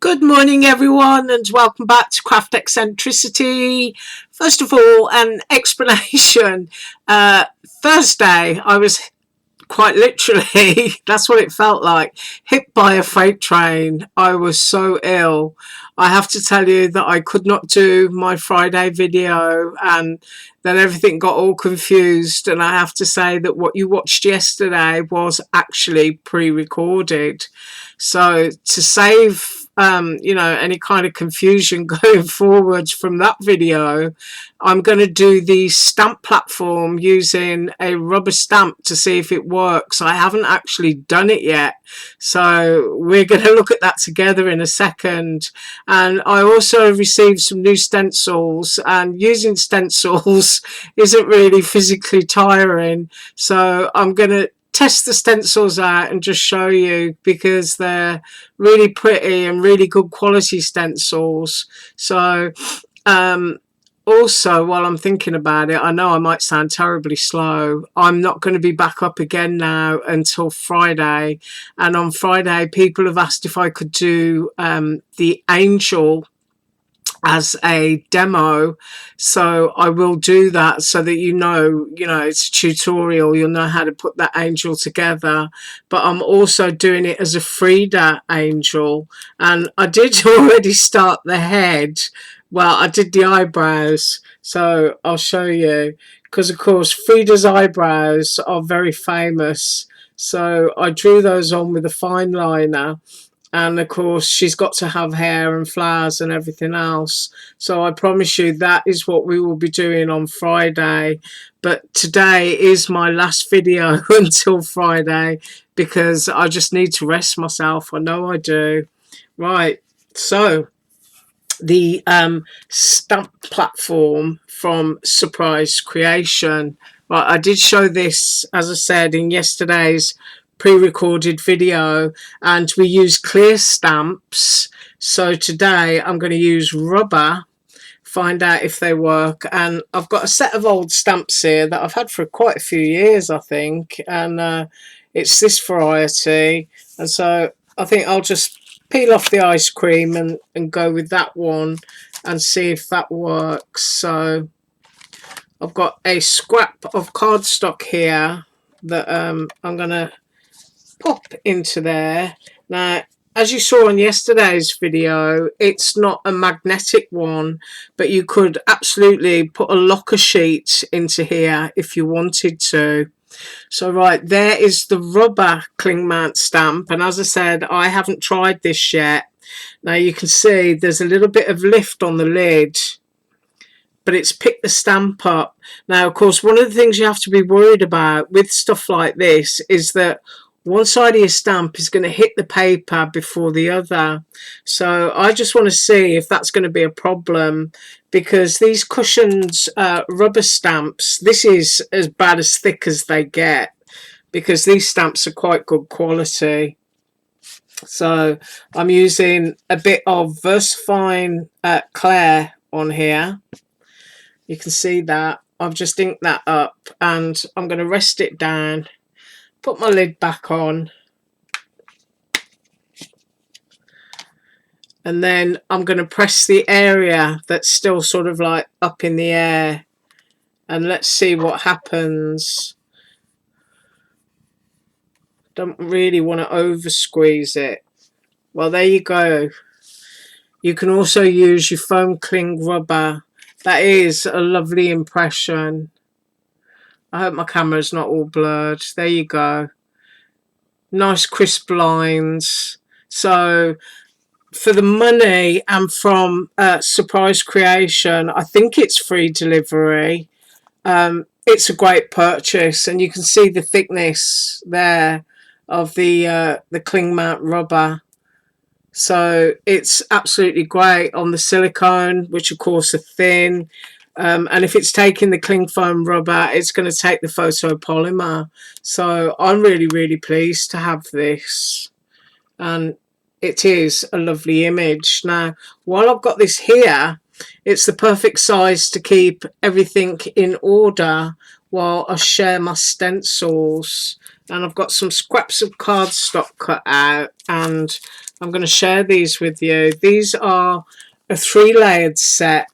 Good morning, everyone, and welcome back to Craft Eccentricity. First of all, an explanation. Thursday, I was quite literally, that's what it felt like, hit by a freight train. I was so ill. I have to tell you that I could not do my Friday video, and then everything got all confused. And I have to say that what you watched yesterday was actually pre-recorded. So to save any kind of confusion going forward from that video, I'm going to do the stamp platform using a rubber stamp to see if it works. I haven't actually done it yet, so we're going to look at that together in a second. And I also received some new stencils, and using stencils isn't really physically tiring, so I'm going to test the stencils out and just show you, because they're really pretty and really good quality stencils. So also, while I'm thinking about it, I know I might sound terribly slow. I'm not going to be back up again now until Friday, and on Friday people have asked if I could do the angel as a demo, so I will do that, so that you know it's a tutorial, you'll know how to put that angel together. But I'm also doing it as a Frida angel, and I did already start the head. Well, I did the eyebrows, so I'll show you, because of course Frida's eyebrows are very famous, so I drew those on with a fine liner. And of course she's got to have hair and flowers and everything else, so I promise you that is what we will be doing on Friday. But today is my last video until Friday, because I just need to rest myself. I know I do. Right, so the stamp platform from Surprise Creation. Right, I did show this, as I said, in yesterday's pre-recorded video, and we use clear stamps. So today I'm going to use rubber, find out if they work. And I've got a set of old stamps here that I've had for quite a few years, I think, and it's this variety, and so I think I'll just peel off the ice cream and go with that one and see if that works. So I've got a scrap of cardstock here that I'm going to pop into there. Now, as you saw in yesterday's video, it's not a magnetic one, but you could absolutely put a locker sheet into here if you wanted to. So right, there is the rubber cling mount stamp, and as I said, I haven't tried this yet. Now you can see there's a little bit of lift on the lid, but it's picked the stamp up. Now of course, one of the things you have to be worried about with stuff like this is that one side of your stamp is going to hit the paper before the other. So I just want to see if that's going to be a problem, because these Cushions rubber stamps, this is about as thick as they get, because these stamps are quite good quality. So I'm using a bit of VersaFine Claire on here. You can see that. I've just inked that up, and I'm going to rest it down, put my lid back on, and then I'm going to press the area that's still sort of like up in the air, and let's see what happens. Don't really want to over squeeze it. Well, there you go. You can also use your foam cling rubber. That is a lovely impression. I hope my camera's not all blurred. There you go. Nice crisp lines. So for the money, and from Surprise Creation, I think it's free delivery. It's a great purchase, and you can see the thickness there of the cling mount rubber. So it's absolutely great on the silicone, which of course are thin. And if it's taking the cling foam rubber, it's going to take the photopolymer. So I'm really pleased to have this, and it is a lovely image. Now, while I've got this here, it's the perfect size to keep everything in order while I share my stencils. and I've got some scraps of cardstock cut out, and I'm going to share these with you. These are a 3-layered set,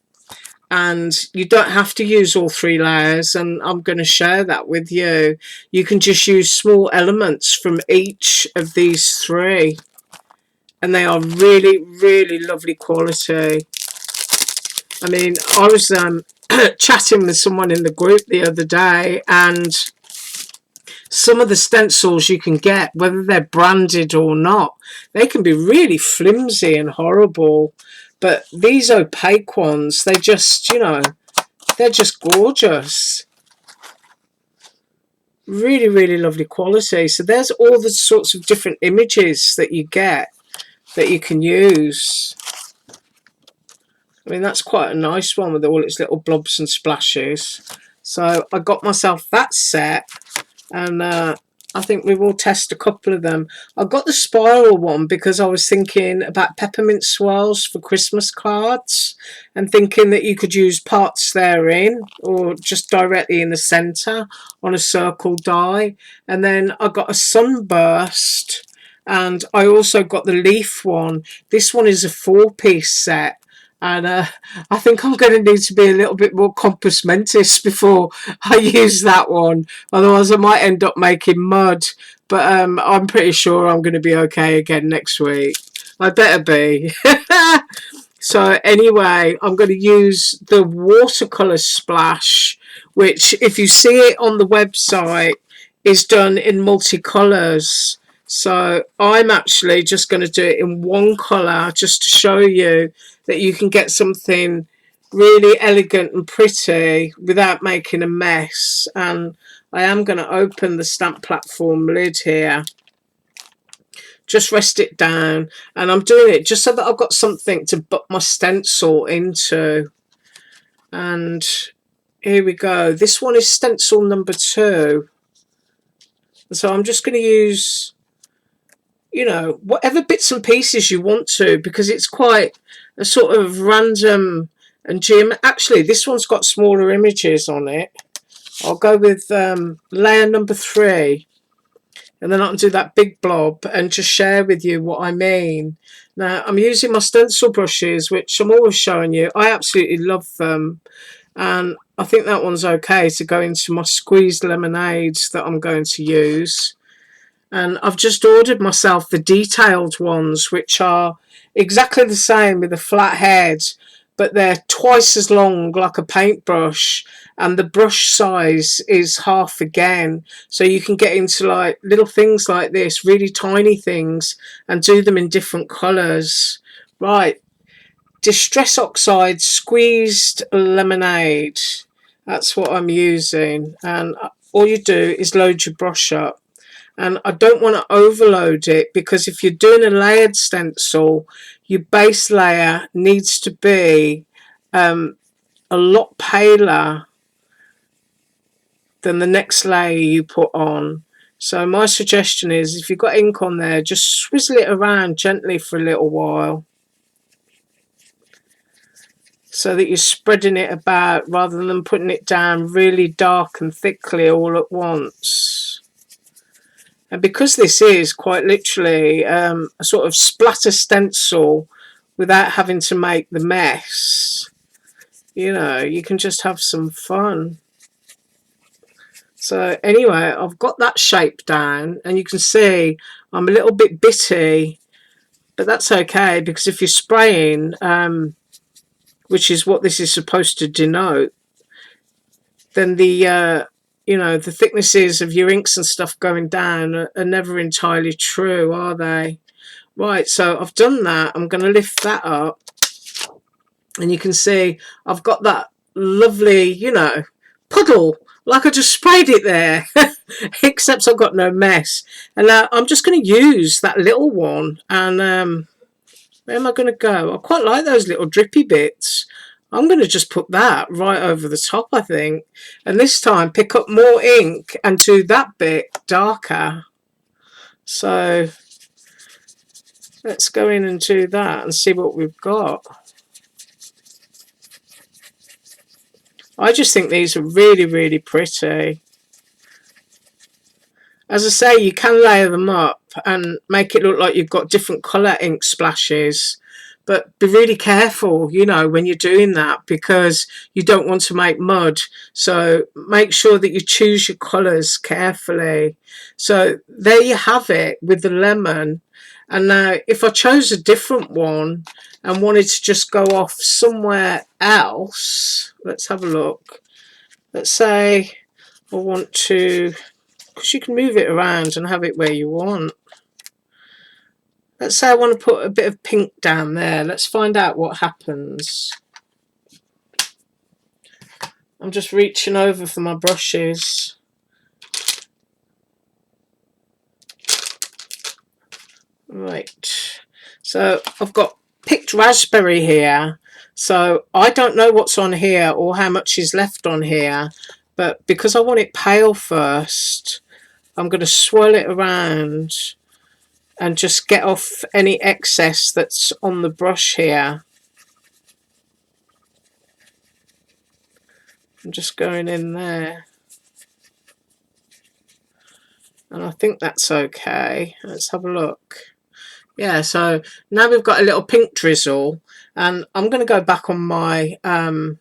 and you don't have to use all 3 layers, and I'm going to share that with you. You can just use small elements from each of these 3, and they are really, really lovely quality. I mean, I was chatting with someone in the group the other day, and some of the stencils you can get, whether they're branded or not, they can be really flimsy and horrible. But these opaque ones, they just, you know, they're just gorgeous. Really, really lovely quality. So there's all the sorts of different images that you get that you can use. I mean, that's quite a nice one with all its little blobs and splashes. So I got myself that set, and I think we will test a couple of them. I got the spiral one because I was thinking about peppermint swirls for Christmas cards, and thinking that you could use parts therein or just directly in the centre on a circle die. And then I got a sunburst, and I also got the leaf one. This one is a 4-piece set. And I think I'm going to need to be a little bit more compos mentis before I use that one. Otherwise, I might end up making mud. But I'm pretty sure I'm going to be okay again next week. I better be. So anyway, I'm going to use the watercolour splash, which, if you see it on the website, is done in multicolours. So I'm actually just going to do it in one colour, just to show you that you can get something really elegant and pretty without making a mess. And I am going to open the stamp platform lid here. Just rest it down, and I'm doing it just so that I've got something to put my stencil into. And here we go. This one is stencil number 2. So I'm just going to use, you know, whatever bits and pieces you want to, because it's quite a sort of random and actually this one's got smaller images on it. I'll go with layer number 3, and then I can do that big blob and just share with you what I mean. Now I'm using my stencil brushes, which I'm always showing you. I absolutely love them, and I think that one's okay to go into my squeezed lemonades that I'm going to use. And I've just ordered myself the detailed ones, which are exactly the same with a flat head, but they're twice as long, like a paintbrush, and the brush size is half again. So you can get into like little things like this, really tiny things, and do them in different colours. Right, Distress Oxide Squeezed Lemonade. That's what I'm using. And all you do is load your brush up. And I don't want to overload it, because if you're doing a layered stencil, your base layer needs to be a lot paler than the next layer you put on. So my suggestion is, if you've got ink on there, just swizzle it around gently for a little while, so that you're spreading it about rather than putting it down really dark and thickly all at once. And because this is quite literally a sort of splatter stencil without having to make the mess, you know, you can just have some fun. So anyway, I've got that shape down, and you can see I'm a little bit bitty, but that's okay, because if you're spraying, which is what this is supposed to denote, then the you know, the thicknesses of your inks and stuff going down are never entirely true, are they? Right, so I've done that. I'm going to lift that up, and you can see I've got that lovely, you know, puddle, like I just sprayed it there, except I've got no mess. And now I'm just going to use that little one, and where am I going to go? I quite like those little drippy bits. I'm going to just put that right over the top, I think. And this time pick up more ink and do that bit darker. So let's go in and do that and see what we've got. I just think these are really, really pretty. As I say, you can layer them up and make it look like you've got different colour ink splashes. But be really careful, you know, when you're doing that, because you don't want to make mud. So make sure that you choose your colours carefully. So there you have it with the lemon. And now if I chose a different one and wanted to just go off somewhere else, let's have a look. Let's say I want to, because you can move it around and have it where you want. Let's say I want to put a bit of pink down there. Let's find out what happens. I'm just reaching over for my brushes. Right. So I've got picked raspberry here. So I don't know what's on here or how much is left on here. But because I want it pale first, I'm going to swirl it around and just get off any excess that's on the brush here. I'm just going in there. And I think that's okay. Let's have a look. Yeah, so now we've got a little pink drizzle. And I'm going to go back on my... no,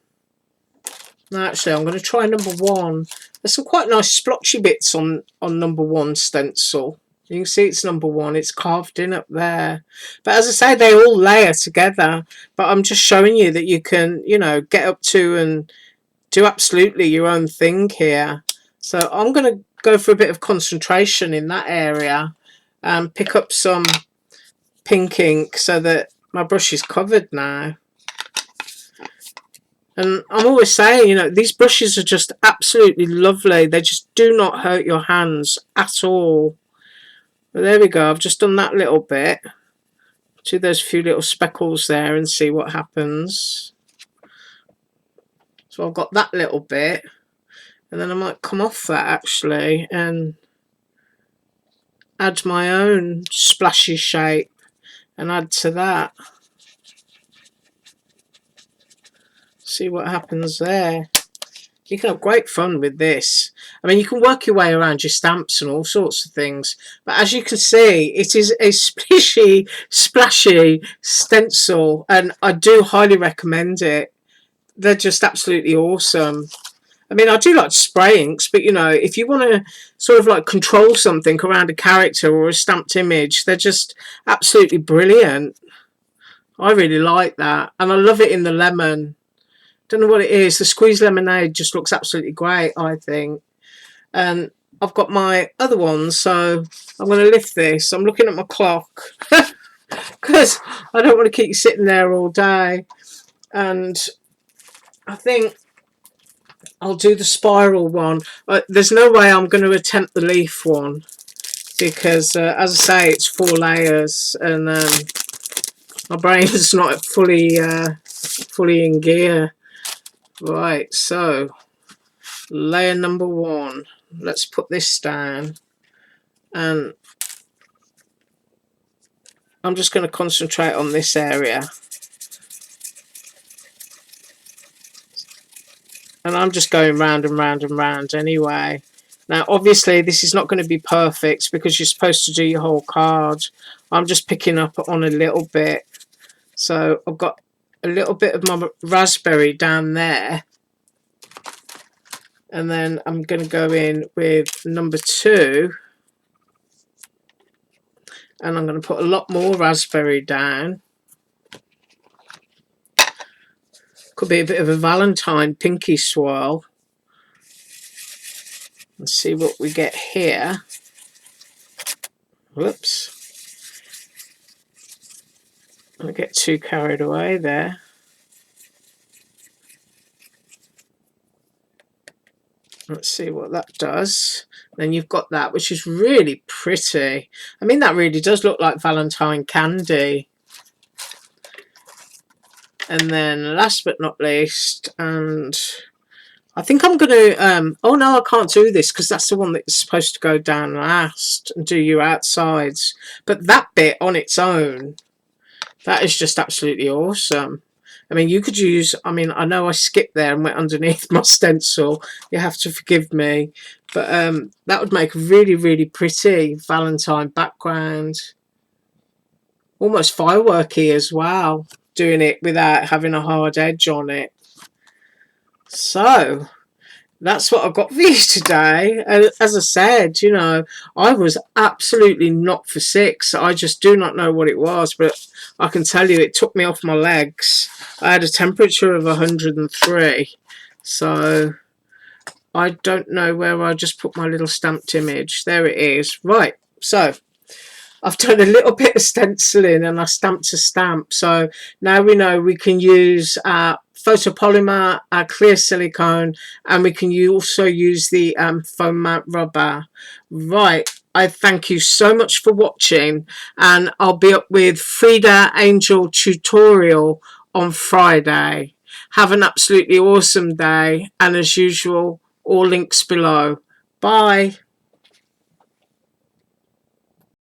actually, I'm going to try number 1. There's some quite nice splotchy bits on number 1 stencil. You can see it's number 1. It's carved in up there. But as I say, they all layer together. But I'm just showing you that you can, you know, get up to and do absolutely your own thing here. So I'm going to go for a bit of concentration in that area and pick up some pink ink so that my brush is covered now. And I'm always saying, you know, these brushes are just absolutely lovely. They just do not hurt your hands at all. But there we go. I've just done that little bit. Do those few little speckles there and see what happens. So I've got that little bit. And then I might come off that actually and add my own splashy shape and add to that. See what happens there. You can have great fun with this. I mean, you can work your way around your stamps and all sorts of things. But as you can see, it is a splashy stencil. And I do highly recommend it. They're just absolutely awesome. I mean, I do like spray inks, but, you know, if you want to sort of like control something around a character or a stamped image, they're just absolutely brilliant. I really like that. And I love it in the lemon. Don't know what it is. The squeezed lemonade just looks absolutely great, I think. And I've got my other ones, so I'm going to lift this. I'm looking at my clock because I don't want to keep you sitting there all day. And I think I'll do the spiral one. There's no way I'm going to attempt the leaf one because, as I say, it's 4 layers and my brain's not fully in gear. Right, so layer number 1. Let's put this down, and I'm just going to concentrate on this area. And I'm just going round and round and round anyway. Now, obviously, this is not going to be perfect because you're supposed to do your whole card. I'm just picking up on a little bit. So I've got a little bit of my raspberry down there. And then I'm going to go in with number 2. And I'm going to put a lot more raspberry down. Could be a bit of a Valentine pinky swirl. Let's see what we get here. Whoops. I get too carried away there. Let's see what that does. Then you've got that, which is really pretty. I mean, that really does look like Valentine candy. And then last but not least, and I think I'm going to, oh no, I can't do this because that's the one that's supposed to go down last and do your outsides. But that bit on its own, that is just absolutely awesome. I mean, you could use, I mean, I know I skipped there and went underneath my stencil. You have to forgive me. But that would make a really, really pretty Valentine background. Almost fireworky as well, doing it without having a hard edge on it. So that's what I've got for you today. As I said, you know, I was absolutely not for six. I just do not know what it was, but I can tell you it took me off my legs. I had a temperature of 103. So I don't know where I just put my little stamped image. There it is. Right. So I've done a little bit of stenciling and I stamped a stamp. So now we know we can use photopolymer, clear silicone, and we can also use the foam mat rubber. Right. I thank you so much for watching, and I'll be up with Frida Angel tutorial on Friday. Have an absolutely awesome day, and as usual, all links below. Bye.